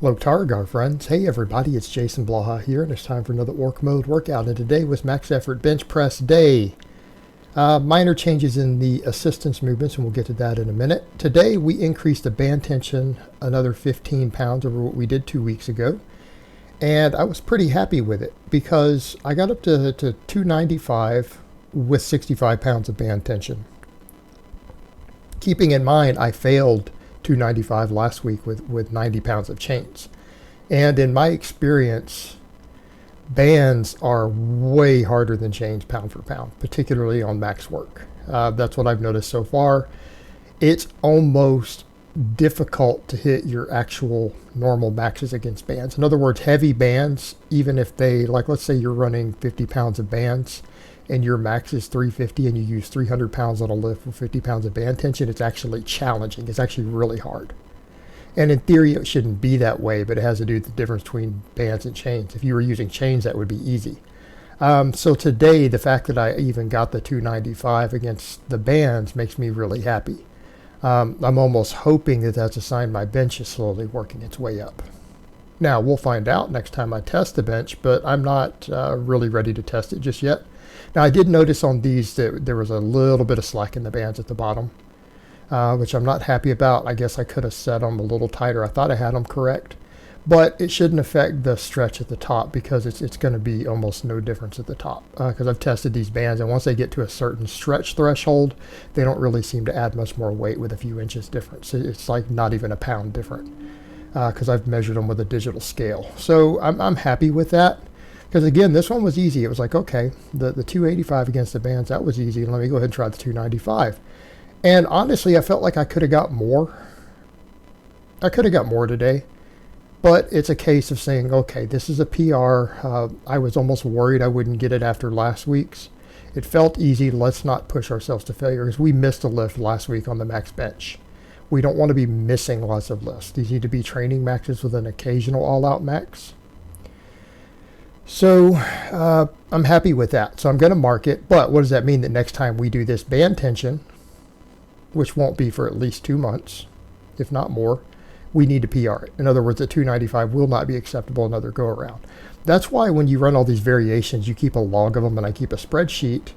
Hello, Targar friends. Hey everybody, it's Jason Blaha here, and it's time for another Orc Mode workout. And today was Max Effort Bench Press Day. Minor changes in the assistance movements, and we'll get to that in a minute. Today we increased the band tension another 15 pounds over what we did 2 weeks ago. And I was pretty happy with it because I got up to 295 with 65 pounds of band tension. Keeping in mind, I failed 295 last week with 90 pounds of chains. And in my experience, bands are way harder than chains pound for pound, particularly on max work. That's what I've noticed so far. It's almost difficult to hit your actual normal maxes against bands. In other words, heavy bands, even if they, like let's say you're running 50 pounds of bands and your max is 350 and you use 300 pounds on a lift with 50 pounds of band tension, it's actually challenging. It's actually really hard. And in theory, it shouldn't be that way, but it has to do with the difference between bands and chains. If you were using chains, that would be easy. So today, the fact that I even got the 295 against the bands makes me really happy. I'm almost hoping that that's a sign my bench is slowly working its way up. Now, we'll find out next time I test the bench, but I'm not really ready to test it just yet. Now, I did notice on these that there was a little bit of slack in the bands at the bottom, which I'm not happy about. I guess I could have set them a little tighter. I thought I had them correct, but it shouldn't affect the stretch at the top because it's going to be almost no difference at the top because I've tested these bands, and once they get to a certain stretch threshold, they don't really seem to add much more weight with a few inches difference. It's like not even a pound different because I've measured them with a digital scale. So I'm happy with that. Because again, this one was easy. It was like, okay, the 285 against the bands, that was easy. Let me go ahead and try the 295. And honestly, I felt like I could have got more. I could have got more today. But it's a case of saying, okay, this is a PR. I was almost worried I wouldn't get it after last week's. It felt easy. Let's not push ourselves to failure because we missed a lift last week on the max bench. We don't want to be missing lots of lifts. These need to be training maxes with an occasional all-out max. So I'm happy with that. So I'm going to mark it. But what does that mean? That next time we do this band tension, which won't be for at least 2 months, if not more, we need to PR it. In other words, the 295 will not be acceptable another go around. That's why when you run all these variations, you keep a log of them, and I keep a spreadsheet.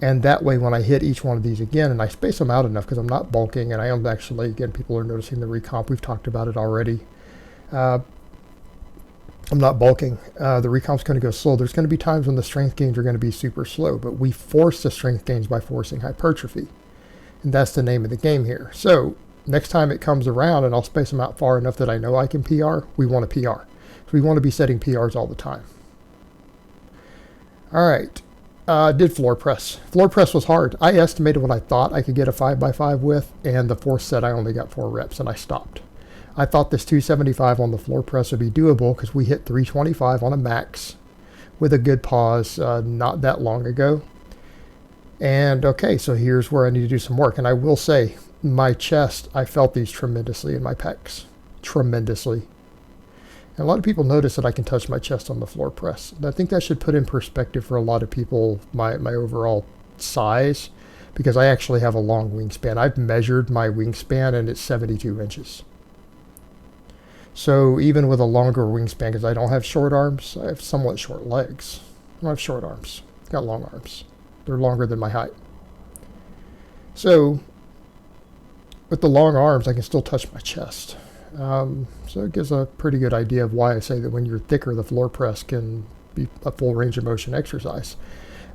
And that way, when I hit each one of these again, and I space them out enough because I'm not bulking, and I am actually, again, people are noticing the recomp. We've talked about it already. I'm not bulking. The recomp's going to go slow. There's going to be times when the strength gains are going to be super slow, but we force the strength gains by forcing hypertrophy. And that's the name of the game here. So next time it comes around, and I'll space them out far enough that I know I can PR, we want to PR. So we want to be setting PRs all the time. All right. Did floor press. Floor press was hard. I estimated what I thought I could get a 5x5 with, and the fourth set I only got 4 reps, and I stopped. I thought this 275 on the floor press would be doable because we hit 325 on a max with a good pause not that long ago. And okay, so here's where I need to do some work. And I will say, my chest, I felt these tremendously in my pecs. Tremendously. And a lot of people notice that I can touch my chest on the floor press. And I think that should put in perspective for a lot of people my overall size, because I actually have a long wingspan. I've measured my wingspan and it's 72 inches. So even with a longer wingspan, because I don't have short arms, I have somewhat short legs. I don't have short arms. I've got long arms. They're longer than my height. So with the long arms, I can still touch my chest. So it gives a pretty good idea of why I say that when you're thicker, the floor press can be a full range of motion exercise.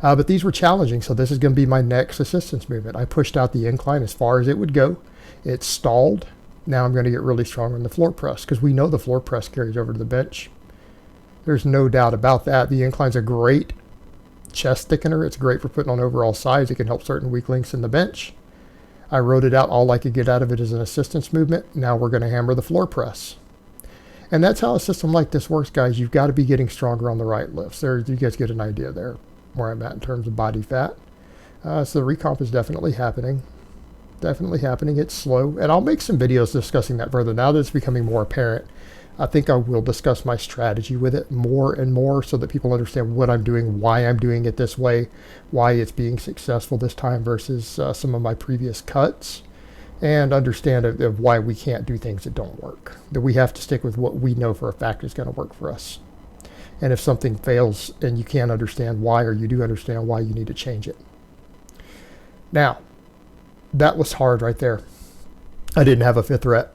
But these were challenging, so this is going to be my next assistance movement. I pushed out the incline as far as it would go. It stalled. Now I'm going to get really strong on the floor press because we know the floor press carries over to the bench. There's no doubt about that. The incline's a great chest thickener. It's great for putting on overall size. It can help certain weak links in the bench. I wrote it out. All I could get out of it is an assistance movement. Now we're going to hammer the floor press. And that's how a system like this works, guys. You've got to be getting stronger on the right lifts. There, you guys get an idea there where I'm at in terms of body fat. So the recomp is definitely happening. Definitely happening. It's slow. And I'll make some videos discussing that further. Now that it's becoming more apparent, I think I will discuss my strategy with it more and more so that people understand what I'm doing, why I'm doing it this way, why it's being successful this time versus some of my previous cuts. and understand of why we can't do things that don't work. That we have to stick with what we know for a fact is going to work for us. And if something fails and you can't understand why, or you do understand why, you need to change it. Now, that was hard right there. I didn't have a fifth rep.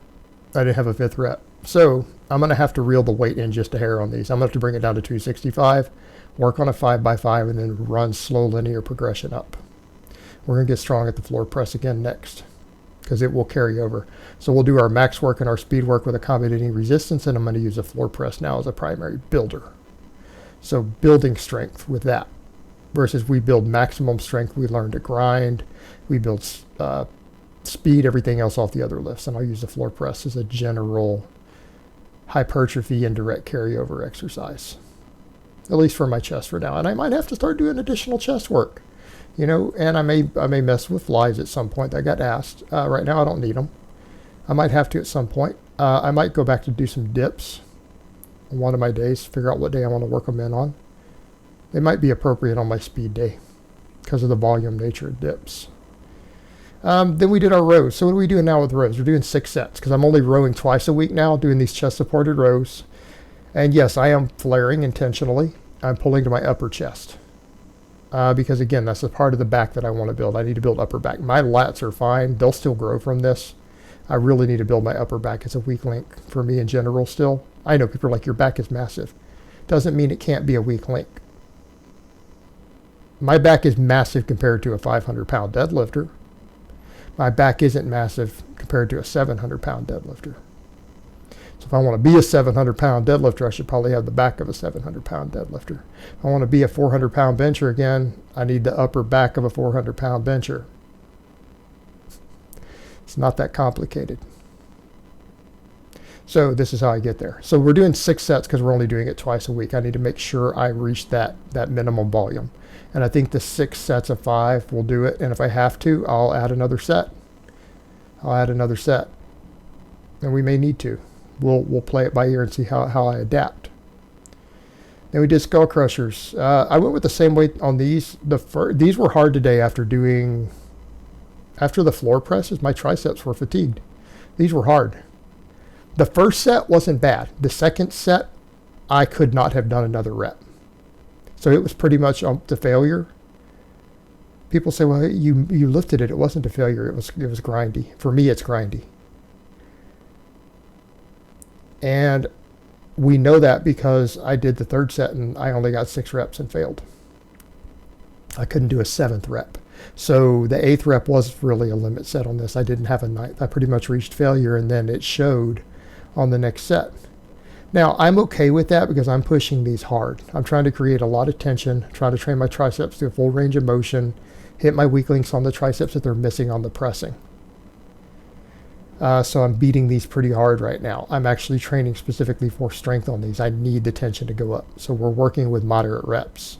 So I'm going to have to reel the weight in just a hair on these. I'm going to have to bring it down to 265, work on a 5x5, and then run slow linear progression up. We're going to get strong at the floor press again next, because it will carry over. So we'll do our max work and our speed work with accommodating resistance, and I'm going to use a floor press now as a primary builder. So building strength with that, versus we build maximum strength, we learn to grind, we build speed, everything else off the other lifts. And I'll use the floor press as a general hypertrophy and direct carryover exercise, at least for my chest for now. And I might have to start doing additional chest work, you know, and I may mess with flies at some point. I got asked. Right now I don't need them. I might have to at some point. I might go back to do some dips on one of my days, figure out what day I want to work them in on. They might be appropriate on my speed day because of the volume nature of dips. Then we did our rows. So what are we doing now with rows? We're doing 6 sets because I'm only rowing twice a week now, doing these chest supported rows. And yes, I am flaring intentionally. I'm pulling to my upper chest. Because again, that's the part of the back that I want to build. I need to build upper back. My lats are fine. They'll still grow from this. I really need to build my upper back. It's a weak link for me in general still. I know people are like, your back is massive. Doesn't mean it can't be a weak link. My back is massive compared to a 500-pound deadlifter. My back isn't massive compared to a 700-pound deadlifter. So if I want to be a 700-pound deadlifter, I should probably have the back of a 700-pound deadlifter. If I want to be a 400-pound bencher again, I need the upper back of a 400-pound bencher. It's not that complicated. So this is how I get there. So we're doing 6 sets because we're only doing it twice a week. I need to make sure I reach that minimum volume. And I think the 6 sets of 5 will do it. And if I have to, I'll add another set. And we may need to. We'll play it by ear and see how I adapt. Then we did skull crushers. I went with the same weight on these. These were hard today after the floor presses. My triceps were fatigued. These were hard. The first set wasn't bad. The second set, I could not have done another rep. So it was pretty much to failure. People say, well, you lifted it. It wasn't a failure. It was grindy. For me, it's grindy. And we know that because I did the third set and I only got 6 reps and failed. I couldn't do a 7th rep. So the 8th rep was really a limit set on this. I didn't have a 9th. I pretty much reached failure, and then it showed on the next set. Now, I'm okay with that because I'm pushing these hard. I'm trying to create a lot of tension, trying to train my triceps to a full range of motion, hit my weak links on the triceps that they're missing on the pressing. So I'm beating these pretty hard right now. I'm actually training specifically for strength on these. I need the tension to go up. So we're working with moderate reps.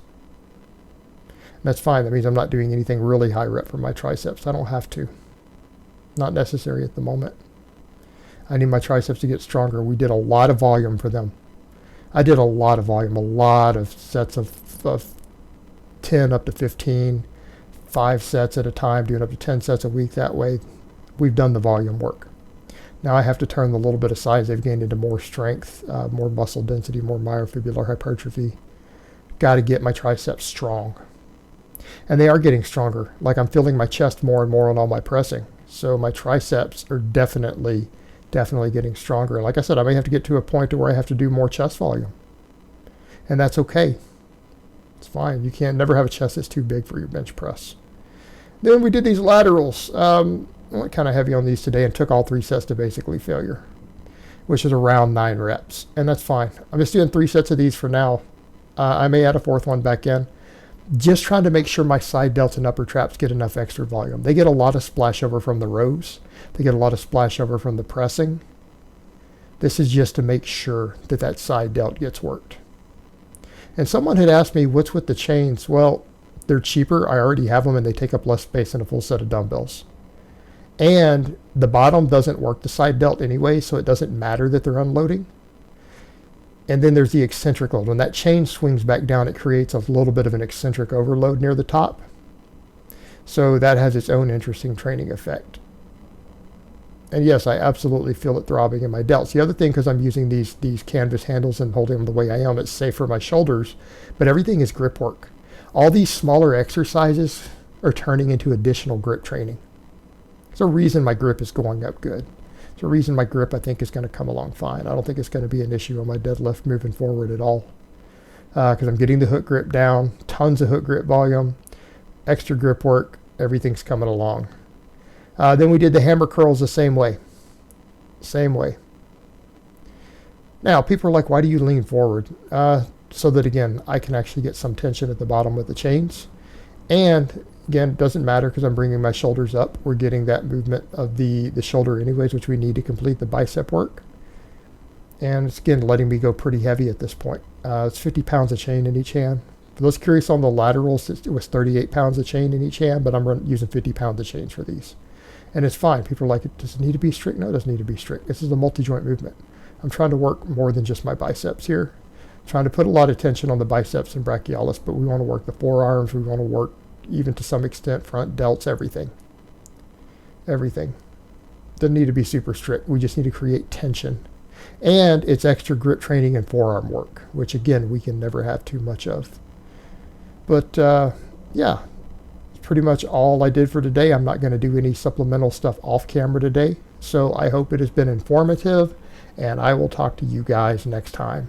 And that's fine. That means I'm not doing anything really high rep for my triceps. I don't have to. Not necessary at the moment. I need my triceps to get stronger. We did a lot of volume for them. I did a lot of volume, a lot of sets of 10 up to 15, 5 sets at a time, doing up to 10 sets a week that way. We've done the volume work. Now I have to turn the little bit of size they've gained into more strength, more muscle density, more myofibular hypertrophy. Got to get my triceps strong. And they are getting stronger. Like I'm feeling my chest more and more on all my pressing. So my triceps are definitely getting stronger. Like I said, I may have to get to a point to where I have to do more chest volume. And that's okay. It's fine. You can't never have a chest that's too big for your bench press. Then we did these laterals. I went kind of heavy on these today and took all 3 sets to basically failure, which is around 9 reps. And that's fine. I'm just doing 3 sets of these for now. I may add a 4th one back in. Just trying to make sure my side delts and upper traps get enough extra volume. They get a lot of splash over from the rows. They get a lot of splash over from the pressing. This is just to make sure that that side delt gets worked. And someone had asked me, what's with the chains? Well, they're cheaper. I already have them and they take up less space than a full set of dumbbells. And the bottom doesn't work the side delt anyway, so it doesn't matter that they're unloading. And then there's the eccentric load. When that chain swings back down, it creates a little bit of an eccentric overload near the top. So that has its own interesting training effect. And yes, I absolutely feel it throbbing in my delts. The other thing, because I'm using these canvas handles and holding them the way I am, it's safe for my shoulders, but everything is grip work. All these smaller exercises are turning into additional grip training. There's a reason my grip is going up good. There's a reason my grip, I think, is going to come along fine. I don't think it's going to be an issue on my deadlift moving forward at all. Because I'm getting the hook grip down, tons of hook grip volume, extra grip work, everything's coming along. Then we did the hammer curls the same way. Same way. Now, people are like, why do you lean forward? So that, again, I can actually get some tension at the bottom with the chains. And, again, it doesn't matter because I'm bringing my shoulders up. We're getting that movement of the shoulder anyways, which we need to complete the bicep work. And it's, again, letting me go pretty heavy at this point. It's 50 pounds of chain in each hand. For those curious on the laterals, it was 38 pounds of chain in each hand, but I'm using 50 pounds of chains for these. And it's fine. People are like, does it need to be strict? No, it doesn't need to be strict. This is a multi-joint movement. I'm trying to work more than just my biceps here. I'm trying to put a lot of tension on the biceps and brachialis, but we want to work the forearms. We want to work, even to some extent, front delts, everything. Everything. Doesn't need to be super strict. We just need to create tension. And it's extra grip training and forearm work, which, again, we can never have too much of. But, yeah. Pretty much all I did for today. I'm not going to do any supplemental stuff off camera today. So I hope it has been informative, and I will talk to you guys next time.